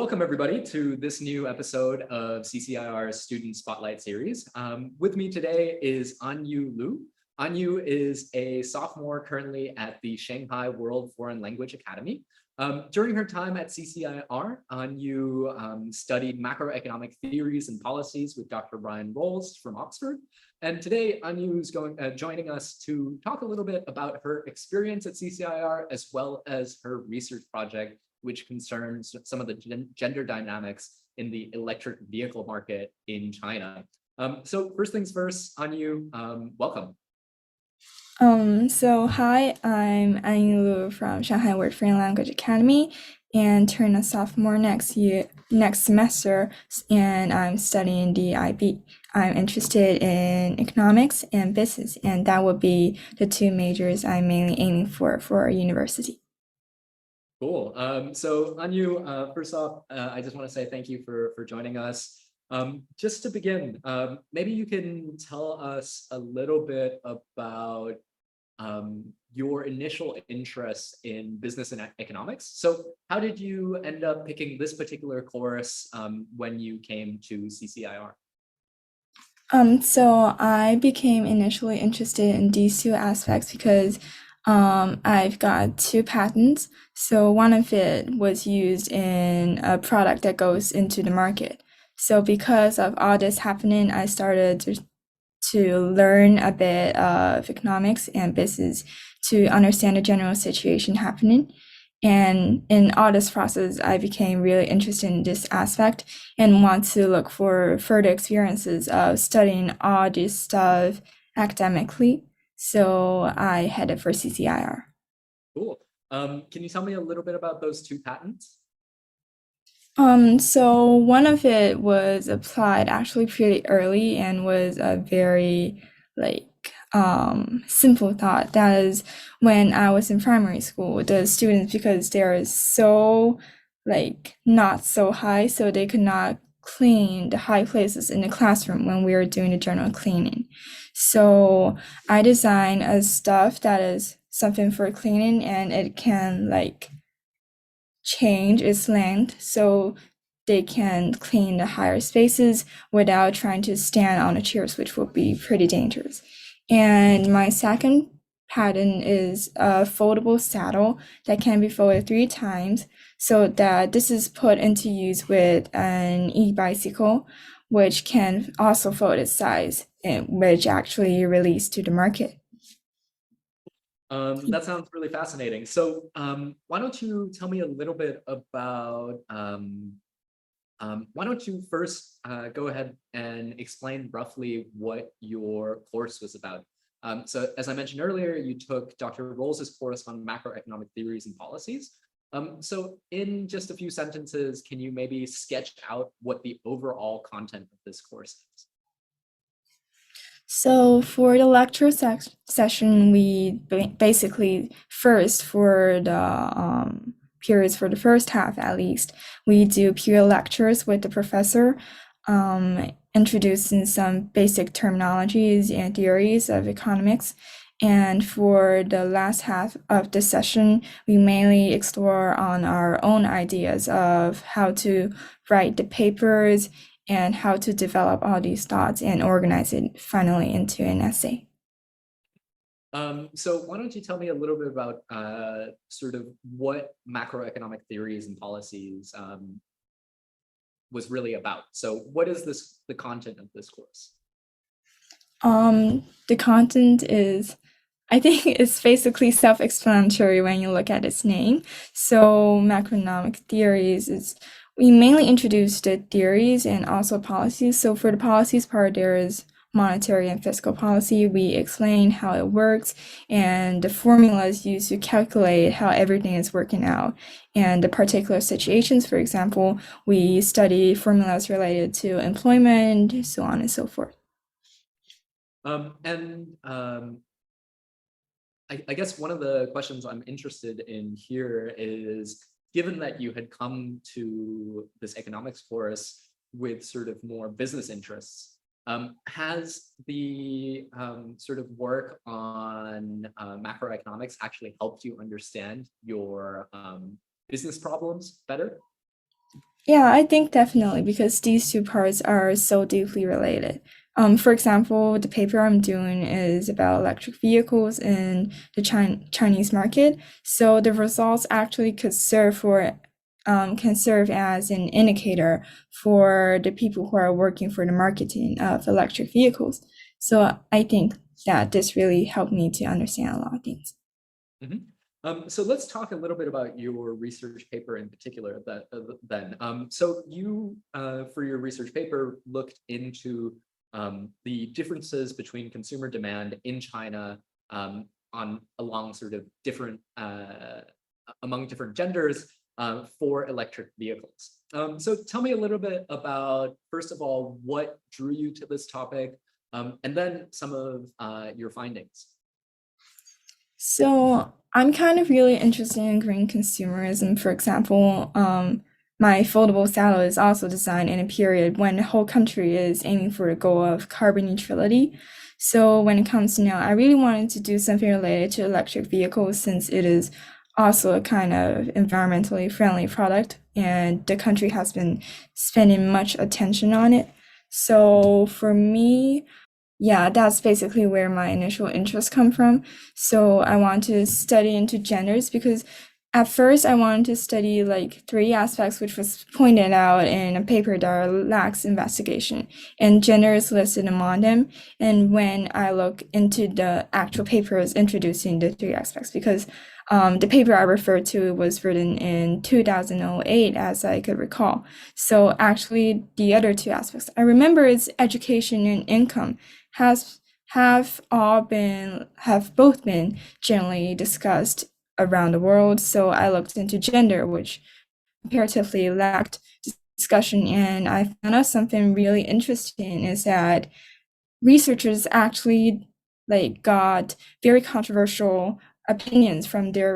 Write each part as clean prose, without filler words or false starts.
welcome everybody to this new episode of CCIR's Student Spotlight Series. With me today is Anyu Lu. Anyu is a sophomore currently at the Shanghai World Foreign Language Academy. During her time at CCIR, Anyu studied macroeconomic theories and policies with Dr. Brian Rolls from Oxford. And today, Anyu is joining us to talk a little bit about her experience at CCIR, as well as her research project, which concerns some of the gender dynamics in the electric vehicle market in China. So first things first, Anyu, welcome. Hi, I'm Anyu Lu from Shanghai World Foreign Language Academy and turn a sophomore next semester, and I'm studying the IB. I'm interested in economics and business, and that would be the two majors I'm mainly aiming for university. Cool. So Anyu, first off, I just want to say thank you for joining us. Just to begin, maybe you can tell us a little bit about your initial interest in business and economics. So how did you end up picking this particular course when you came to CCIR? So I became initially interested in these two aspects because I've got two patents. So one of it was used in a product that goes into the market. So because of all this happening, I started to learn a bit of economics and business to understand the general situation happening. And in all this process, I became really interested in this aspect and want to look for further experiences of studying all this stuff academically. So I headed for CCIR. Cool. Can you tell me a little bit about those two patents? So one of it was applied actually pretty early and was a very like simple thought. That is when I was in primary school, the students, because they're so not so high, so they could not clean the high places in the classroom when we were doing the general cleaning. So I designed a stuff that is something for cleaning and it can change its length so they can clean the higher spaces without trying to stand on the chairs, which would be pretty dangerous. And my second pattern is a foldable saddle that can be folded 3 times so that this is put into use with an e-bicycle, which can also fold its size, which actually released to the market. That sounds really fascinating. So why don't you tell me a little bit about, why don't you first go ahead and explain roughly what your course was about? So as I mentioned earlier, you took Dr. Rolls' course on macroeconomic theories and policies. So in just a few sentences, can you maybe sketch out what the overall content of this course is? So for the lecture session, we basically first for the periods for the first half at least, we do peer lectures with the professor, introducing some basic terminologies and theories of economics. And for the last half of the session, we mainly explore on our own ideas of how to write the papers and how to develop all these thoughts and organize it finally into an essay. So why don't you tell me a little bit about sort of what macroeconomic theories and policies was really about? So what is the content of this course? The content is, I think it's basically self-explanatory when you look at its name. So macroeconomic theories is we mainly introduce the theories and also policies. So for the policies part, there is monetary and fiscal policy. We explain how it works and the formulas used to calculate how everything is working out. And the particular situations, for example, we study formulas related to employment, so on and so forth. I guess one of the questions I'm interested in here is, given that you had come to this economics course with sort of more business interests, has the sort of work on macroeconomics actually helped you understand your business problems better? Yeah, I think definitely because these two parts are so deeply related. For example, the paper I'm doing is about electric vehicles in the Chinese market. So the results actually can serve as an indicator for the people who are working for the marketing of electric vehicles. So I think that this really helped me to understand a lot of things. Mhm. So let's talk a little bit about your research paper in particular. Then, so you for your research paper looked into the differences between consumer demand in China on along sort of different among different genders for electric vehicles. So tell me a little bit about, first of all, what drew you to this topic, and then some of your findings. So I'm kind of really interested in green consumerism. For example, my foldable saddle is also designed in a period when the whole country is aiming for the goal of carbon neutrality. So when it comes to now, I really wanted to do something related to electric vehicles since it is also a kind of environmentally friendly product, and the country has been spending much attention on it. So for me, yeah, that's basically where my initial interest come from. So I want to study into genders because at first I wanted to study like three aspects which was pointed out in a paper that lacks investigation, and gender is listed among them. And when I look into the actual papers introducing the three aspects, because the paper I referred to was written in 2008, as I could recall. So actually, the other two aspects I remember is education and income has have both been generally discussed around the world. So I looked into gender, which comparatively lacked discussion, and I found out something really interesting is that researchers actually like got very controversial opinions from their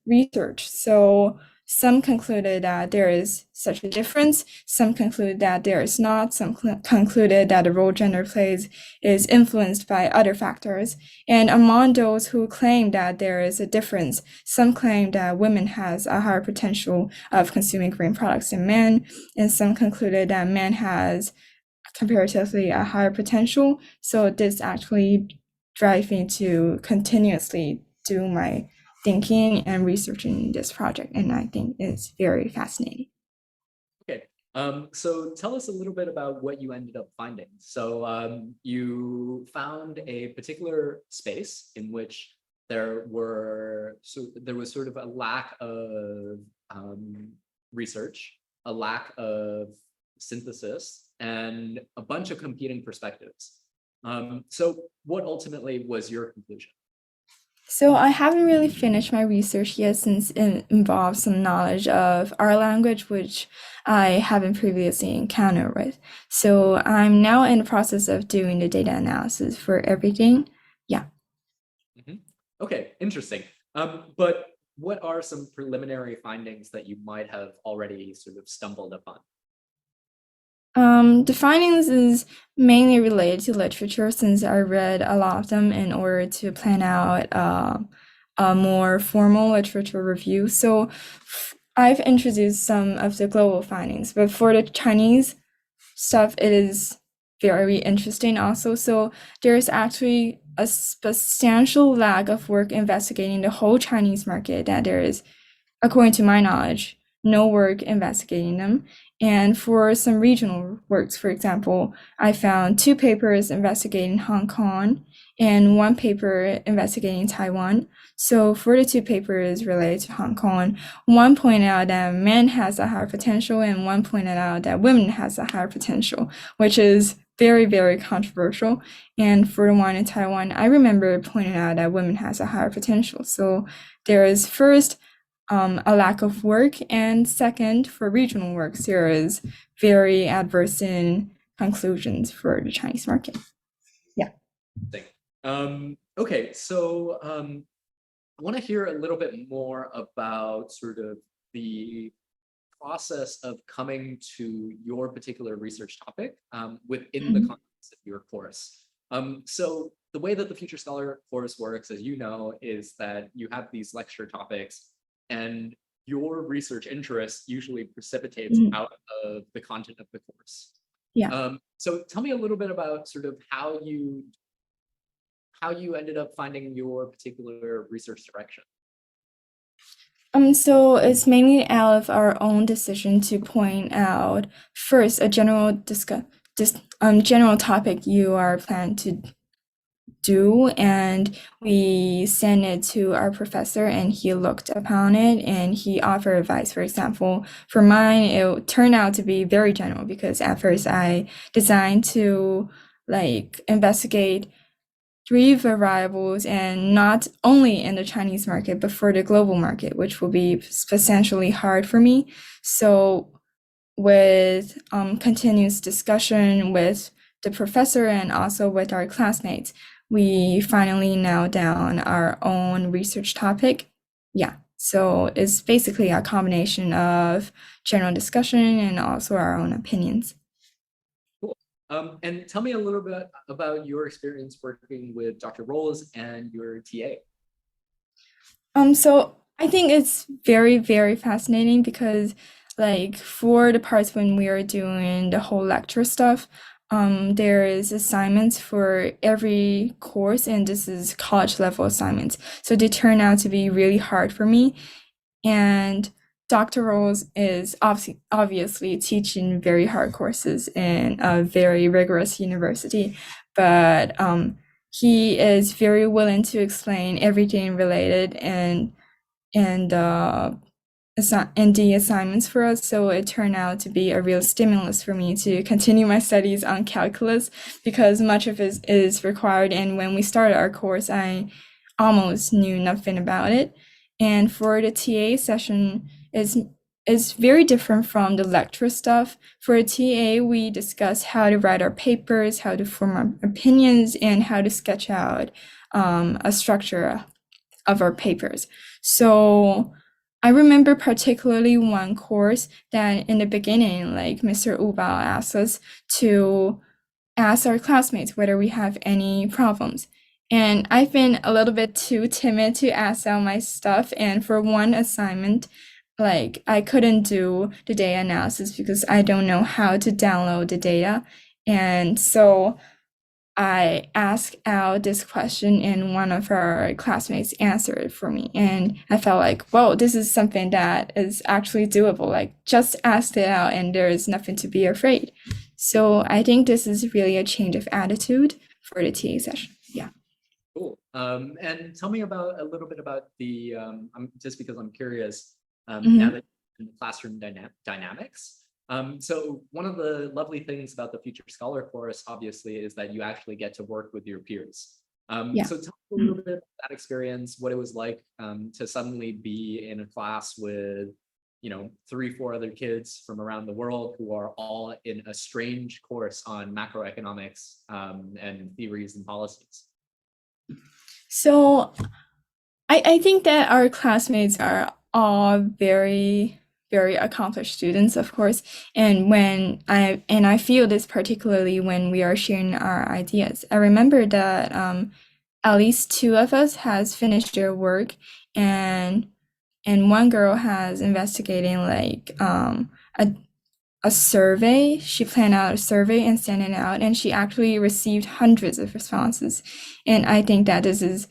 research. So some concluded that there is such a difference, some concluded that there is not, some concluded that the role gender plays is influenced by other factors. And among those who claim that there is a difference, some claim that women has a higher potential of consuming green products than men, and some concluded that men has comparatively a higher potential. So this actually drives me to continuously do my thinking and researching this project, and I think it's very fascinating. Okay. So tell us a little bit about what you ended up finding. So you found a particular space in which there was sort of a lack of research, a lack of synthesis, and a bunch of competing perspectives. So what ultimately was your conclusion? So I haven't really finished my research yet since it involves some knowledge of our language, which I haven't previously encountered with. So I'm now in the process of doing the data analysis for everything. Yeah. Mhm. Okay, interesting. But what are some preliminary findings that you might have already sort of stumbled upon? The findings is mainly related to literature since I read a lot of them in order to plan out a more formal literature review. So I've introduced some of the global findings, but for the Chinese stuff, it is very interesting also. So there's actually a substantial lack of work investigating the whole Chinese market that there is, according to my knowledge, no work investigating them. And for some regional works, for example, I found two papers investigating Hong Kong and one paper investigating Taiwan. So for the two papers related to Hong Kong, one pointed out that men has a higher potential and one pointed out that women has a higher potential, which is very, very controversial. And for the one in Taiwan, I remember pointing out that women has a higher potential. So there is first a lack of work, and second, for regional works, there is very adverse in conclusions for the Chinese market. Yeah. Thing. Okay, so I want to hear a little bit more about sort of the process of coming to your particular research topic within the Mhm. context of your course. So the way that the Future Scholar course works, as you know, is that you have these lecture topics, and your research interest usually precipitates Mhm. out of the content of the course. Yeah. So tell me a little bit about sort of how you ended up finding your particular research direction. So it's mainly out of our own decision to point out first a general topic you are planning to do, and we sent it to our professor and he looked upon it and he offered advice. For example, for mine, it turned out to be very general because at first I designed to like investigate three variables and not only in the Chinese market, but for the global market, which will be substantially hard for me. So with continuous discussion with the professor and also with our classmates, we finally nailed down our own research topic. Yeah, so it's basically a combination of general discussion and also our own opinions. Cool. And tell me a little bit about your experience working with Dr. Rolls and your TA. So I think it's very, very fascinating because like for the parts when we are doing the whole lecture stuff, there is assignments for every course, and this is college level assignments. So they turn out to be really hard for me. And Dr. Rolls is obviously teaching very hard courses in a very rigorous university, but he is very willing to explain everything related and and the assignments for us. So it turned out to be a real stimulus for me to continue my studies on calculus because much of it is required. And when we started our course, I almost knew nothing about it. And for the TA session is very different from the lecture stuff. For a TA, we discuss how to write our papers, how to form our opinions, and how to sketch out a structure of our papers. So I remember particularly one course that in the beginning, like Mr. Ubao asked us to ask our classmates whether we have any problems. And I've been a little bit too timid to ask out my stuff. And for one assignment, like I couldn't do the data analysis because I don't know how to download the data. And so I asked out this question and one of our classmates answered it for me. And I felt like, whoa, this is something that is actually doable. Like just ask it out and there is nothing to be afraid. So I think this is really a change of attitude for the TA session. Yeah. Cool. And tell me about a little bit about the, just because I'm curious, now that in classroom dynamics. So one of the lovely things about the Future Scholar course, obviously, is that you actually get to work with your peers. Yeah. So tell me a little bit about that experience, what it was like to suddenly be in a class with, 3, 4 other kids from around the world who are all in a strange course on macroeconomics and theories and policies. So I think that our classmates are all very, very accomplished students, of course. And I feel this particularly when we are sharing our ideas. I remember that at least two of us has finished their work, and one girl has investigating like a survey. She planned out a survey and sent it out, and she actually received hundreds of responses. And I think that this is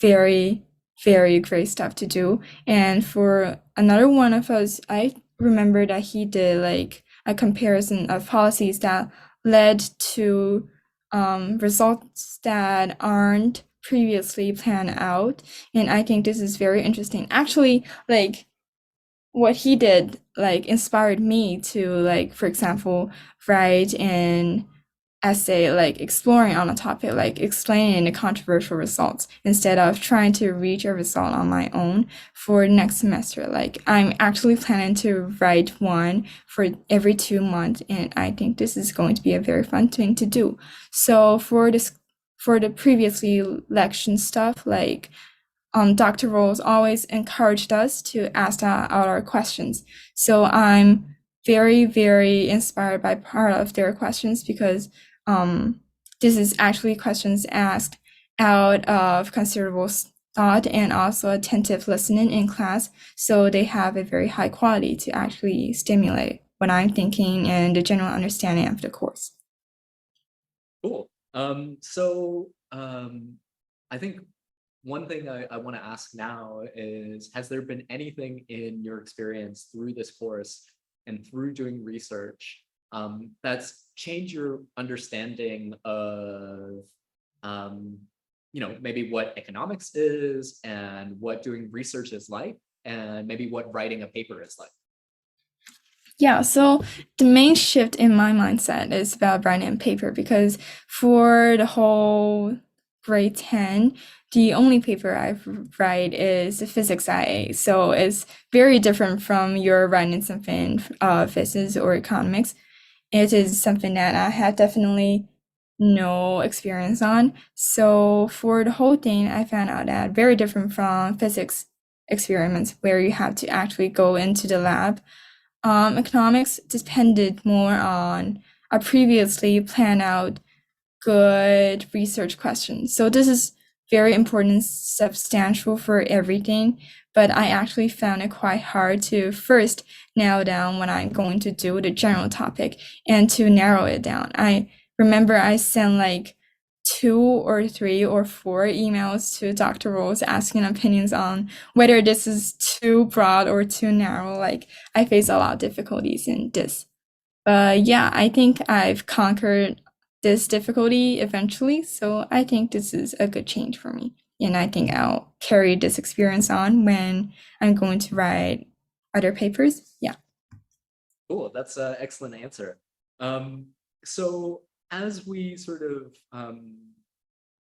very, very great stuff to do. And for another one of us, I remember that he did like a comparison of policies that led to results that aren't previously planned out. And I think this is very interesting. Actually, like what he did like inspired me to like, for example, write an essay like exploring on a topic, like explaining the controversial results instead of trying to reach a result on my own for next semester. Like I'm actually planning to write one for every 2 months, and I think this is going to be a very fun thing to do. So for the previously lection stuff, like Dr. Rolls always encouraged us to ask out our questions. So I'm very, very inspired by part of their questions because this is actually questions asked out of considerable thought and also attentive listening in class. So they have a very high quality to actually stimulate what I'm thinking and the general understanding of the course. Cool. I think one thing I want to ask now is, has there been anything in your experience through this course and through doing research that's changed your understanding of, maybe what economics is and what doing research is like, and maybe what writing a paper is like? Yeah, so the main shift in my mindset is about writing a paper because for the whole grade 10, the only paper I write is the physics IA. So it's very different from your writing something physics or economics. It is something that I had definitely no experience on. So for the whole thing, I found out that very different from physics experiments where you have to actually go into the lab. Economics depended more on a previously planned out good research questions. So this is very important, substantial for everything, but I actually found it quite hard to first nail down what I'm going to do, the general topic, and to narrow it down. I remember I sent like 2 or 3 or 4 emails to Dr. Rose asking opinions on whether this is too broad or too narrow. Like I face a lot of difficulties in this. But yeah, I think I've conquered this difficulty eventually. So I think this is a good change for me. And I think I'll carry this experience on when I'm going to write other papers. Yeah. Cool, that's an excellent answer. So as we sort of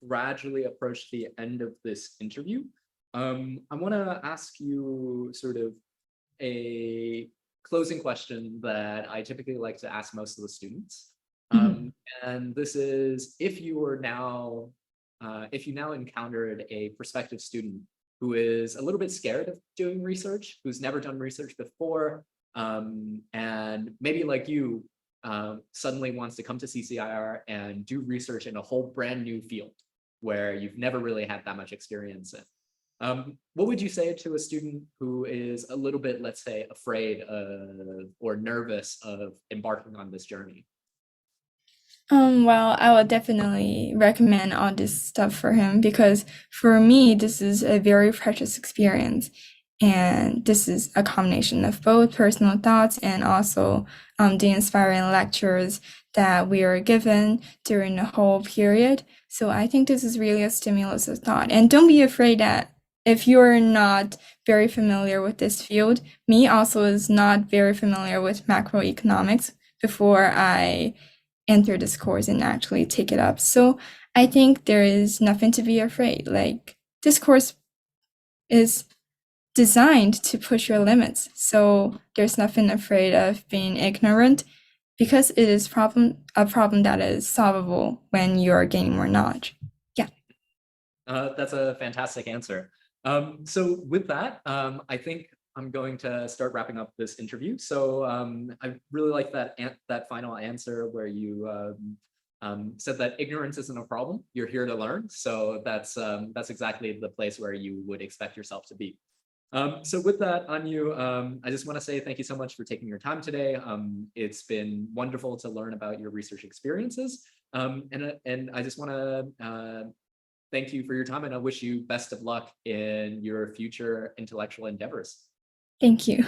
gradually approach the end of this interview, I want to ask you sort of a closing question that I typically like to ask most of the students. And this is, if you now encountered a prospective student who is a little bit scared of doing research, who's never done research before, and maybe like you, suddenly wants to come to CCIR and do research in a whole brand new field where you've never really had that much experience in. What would you say to a student who is a little bit, let's say, afraid of or nervous of embarking on this journey? Well, I would definitely recommend all this stuff for him because for me, this is a very precious experience. And this is a combination of both personal thoughts and also the inspiring lectures that we are given during the whole period. So I think this is really a stimulus of thought. And don't be afraid that if you're not very familiar with this field, me also is not very familiar with macroeconomics before I enter this course and actually take it up. So I think there is nothing to be afraid. Like this course is designed to push your limits. So there's nothing afraid of being ignorant because it is a problem that is solvable when you're gaining more knowledge. Yeah. That's a fantastic answer. So with that, I think I'm going to start wrapping up this interview. So I really like that final answer where you said that ignorance isn't a problem. You're here to learn. So that's exactly the place where you would expect yourself to be. So with that, Anyu, I just want to say thank you so much for taking your time today. It's been wonderful to learn about your research experiences. And I just want to thank you for your time, and I wish you best of luck in your future intellectual endeavors. Thank you.